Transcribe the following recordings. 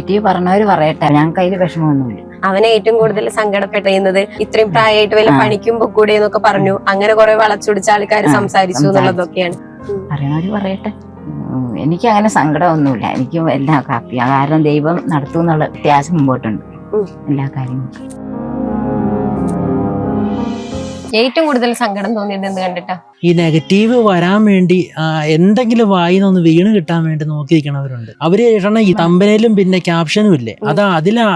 വീട്ടിൽ പറഞ്ഞവര് പറയട്ടെ, ഞങ്ങൾക്ക് അതിൽ വിഷമമൊന്നുമില്ല. അവനെ ഏറ്റവും കൂടുതൽ സങ്കടപ്പെട്ടിരുന്നത് ഇത്രയും പ്രായമായിട്ട് വല്ല പണിക്കുമ്പോ കൂടെ എന്നൊക്കെ പറഞ്ഞു. അങ്ങനെ കുറെ വളച്ചൊടിച്ച ആൾക്കാർ സംസാരിച്ചു എന്നുള്ളതൊക്കെയാണ്. പറയണവര് പറയട്ടെ. എനിക്ക് അങ്ങനെ സങ്കടമൊന്നുമില്ല. എനിക്ക് എല്ലാം ഹാപ്പിയാണ്. കാരണം ദൈവം നടത്തും എന്നുള്ള വ്യത്യാസം മുമ്പോട്ടുണ്ട് എല്ലാ കാര്യങ്ങളും. ഏറ്റവും കൂടുതൽ സങ്കടം തോന്നിയത് എന്ത് കണ്ടിട്ടാ? ഈ നെഗറ്റീവ് വരാൻ വേണ്ടി എന്തെങ്കിലും വായിന്നൊന്ന് വീണ് കിട്ടാൻ വേണ്ടി നോക്കിയിരിക്കണവരുണ്ട്. അവര് ഇടണ ഈ തമ്പനയിലും പിന്നെ ക്യാപ്ഷനും ഇല്ലേ,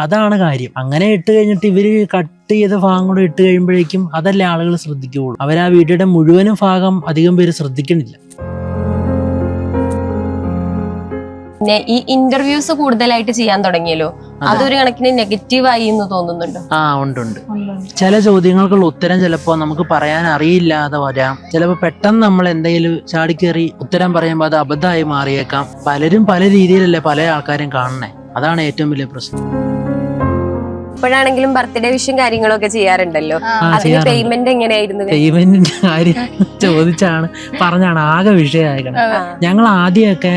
അതാണ് കാര്യം. അങ്ങനെ ഇട്ട് കഴിഞ്ഞിട്ട് ഇവര് കട്ട് ചെയ്ത ഭാഗം കൂടെ ഇട്ട് കഴിയുമ്പോഴേക്കും അതല്ലേ ആളുകൾ ശ്രദ്ധിക്കുകയുള്ളൂ. അവരാ വീഡിയോയുടെ മുഴുവനും ഭാഗം അധികം പേര് ശ്രദ്ധിക്കണില്ല. പിന്നെ ഈ ഇന്റർവ്യൂസ് കൂടുതലായിട്ട് ചെയ്യാൻ തുടങ്ങിയല്ലോ, അതൊരു കണക്കിന് നെഗറ്റീവായി എന്ന് തോന്നുന്നുണ്ടോ? ഉണ്ട്. ചില ചോദ്യങ്ങൾക്കുള്ള ഉത്തരം ചിലപ്പോ നമുക്ക് പറയാൻ അറിയില്ലാതെ വരാം. ചിലപ്പോ പെട്ടെന്ന് നമ്മൾ എന്തെങ്കിലും ചാടിക്കേറി ഉത്തരം പറയുമ്പോൾ അത് അബദ്ധമായി മാറിയേക്കാം. പലരും പല രീതിയിലല്ലേ പല ആൾക്കാരും കാണണേ. അതാണ് ഏറ്റവും വലിയ പ്രശ്നം. ഇപ്പോഴാണെങ്കിലും ബർത്ത്ഡേ വിഷും കാര്യങ്ങളൊക്കെ ചെയ്യാറുണ്ടല്ലോ, അതിന് പേയ്മെന്റ് എങ്ങനെയായിരുന്നു? പേയ്മെന്റിന്റെ കാര്യം പറഞ്ഞാണ് ആകെ വിഷയമായിരിക്കണം. ഞങ്ങൾ ആദ്യമൊക്കെ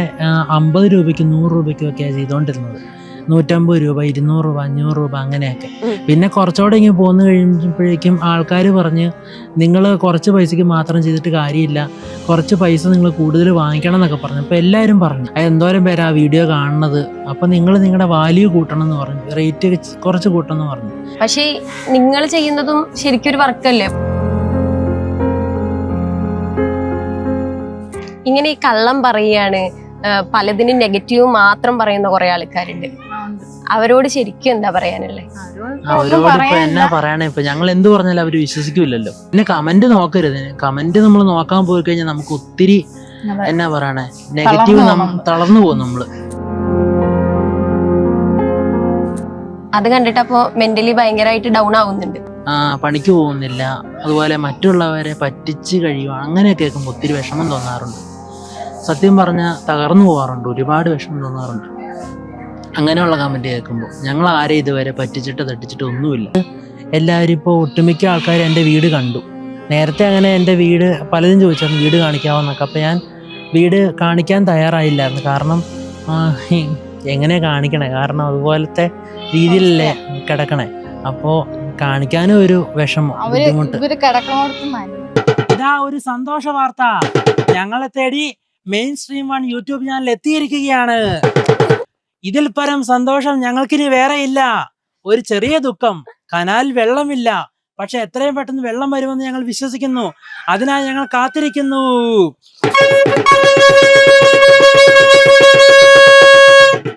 50 രൂപയ്ക്കും 100 രൂപയ്ക്കും ഒക്കെയാണ് ചെയ്തോണ്ടിരുന്നത്. 150 രൂപ, 200 രൂപ, 500 രൂപ അങ്ങനെയൊക്കെ. പിന്നെ കുറച്ചുകൂടെ ഇങ്ങനെ പോന്നു കഴിയുമ്പോഴേക്കും ആൾക്കാർ പറഞ്ഞ് നിങ്ങൾ കുറച്ച് പൈസക്ക് മാത്രം ചെയ്തിട്ട് കാര്യമില്ല, കുറച്ച് പൈസ നിങ്ങൾ കൂടുതൽ വാങ്ങിക്കണം എന്നൊക്കെ പറഞ്ഞു. അപ്പോൾ എല്ലാവരും പറഞ്ഞു എന്തോരം പേര് ആ വീഡിയോ കാണുന്നത്, അപ്പോൾ നിങ്ങൾ നിങ്ങളുടെ വാല്യൂ കൂട്ടണം എന്ന് പറഞ്ഞു, റേറ്റ് കുറച്ച് കൂട്ടണം എന്ന് പറഞ്ഞു. പക്ഷേ നിങ്ങൾ ചെയ്യുന്നതും ശരിക്കൊരു വർക്കല്ലേ? ഇങ്ങനെ ഈ കള്ളം പറയാണ്, പലതിനും നെഗറ്റീവ് മാത്രം പറയുന്ന കുറെ ആൾക്കാരുണ്ട്. അവരോട് ശരിക്കും എന്താ പറയാനുള്ളത്? അവരോട് ഇപ്പൊ എന്നാ പറയണേ? ഇപ്പൊ ഞങ്ങൾ എന്ത് പറഞ്ഞാലും അവര് വിശ്വസിക്കൂലല്ലോ. പിന്നെ കമന്റ് നോക്കരുത്. കമന്റ് നമ്മൾ നോക്കാൻ പോയി കഴിഞ്ഞാൽ നമുക്ക് ഒത്തിരി എന്നാ പറയണേ നെഗറ്റീവ് തളർന്നു പോകും നമ്മള്. അത് കണ്ടിട്ട് അപ്പൊ മെന്റലി ഭയങ്കരമായിട്ട് ഡൗൺ ആവുന്നുണ്ട്. പണിക്ക് പോകുന്നില്ല, അതുപോലെ മറ്റുള്ളവരെ പറ്റിച്ച് കഴിയുക, അങ്ങനെയൊക്കെ കേൾക്കുമ്പോൾ ഒത്തിരി വിഷമം തോന്നാറുണ്ട്. സത്യം പറഞ്ഞാൽ തകർന്നു പോകാറുണ്ട്, ഒരുപാട് വിഷമം തോന്നാറുണ്ട് അങ്ങനെയുള്ള കമന്റ് കേൾക്കുമ്പോൾ. ഞങ്ങൾ ആരെയും ഇതുവരെ തട്ടിച്ചിട്ട് ഒന്നുമില്ല. എല്ലാവരും ഇപ്പോൾ ഒട്ടുമിക്ക ആൾക്കാർ എൻ്റെ വീട് കണ്ടു. നേരത്തെ അങ്ങനെ എൻ്റെ വീട് പലരും ചോദിച്ചായിരുന്നു വീട് കാണിക്കാമെന്നൊക്കെ. അപ്പോൾ ഞാൻ വീട് കാണിക്കാൻ തയ്യാറായില്ലായിരുന്നു. കാരണം എങ്ങനെ കാണിക്കണേ, കാരണം അതുപോലത്തെ രീതിയിലല്ലേ കിടക്കണേ. അപ്പോൾ കാണിക്കാനും ഒരു വിഷമം, ബുദ്ധിമുട്ട്. ഇതാ ഒരു സന്തോഷ വാർത്ത, ഞങ്ങളെ തേടി മെയിൻ സ്ട്രീം 1 യൂട്യൂബ് ചാനൽ എത്തിയിരിക്കുകയാണ്. ഇതിൽ പരം സന്തോഷം ഞങ്ങൾക്കിനി വേറെ ഇല്ല. ഒരു ചെറിയ ദുഃഖം, കനാലിൽ വെള്ളമില്ല, പക്ഷെ എത്രയും പെട്ടെന്ന് വെള്ളം വരുമെന്ന് ഞങ്ങൾ വിശ്വസിക്കുന്നു. അതിനായി ഞങ്ങൾ കാത്തിരിക്കുന്നു.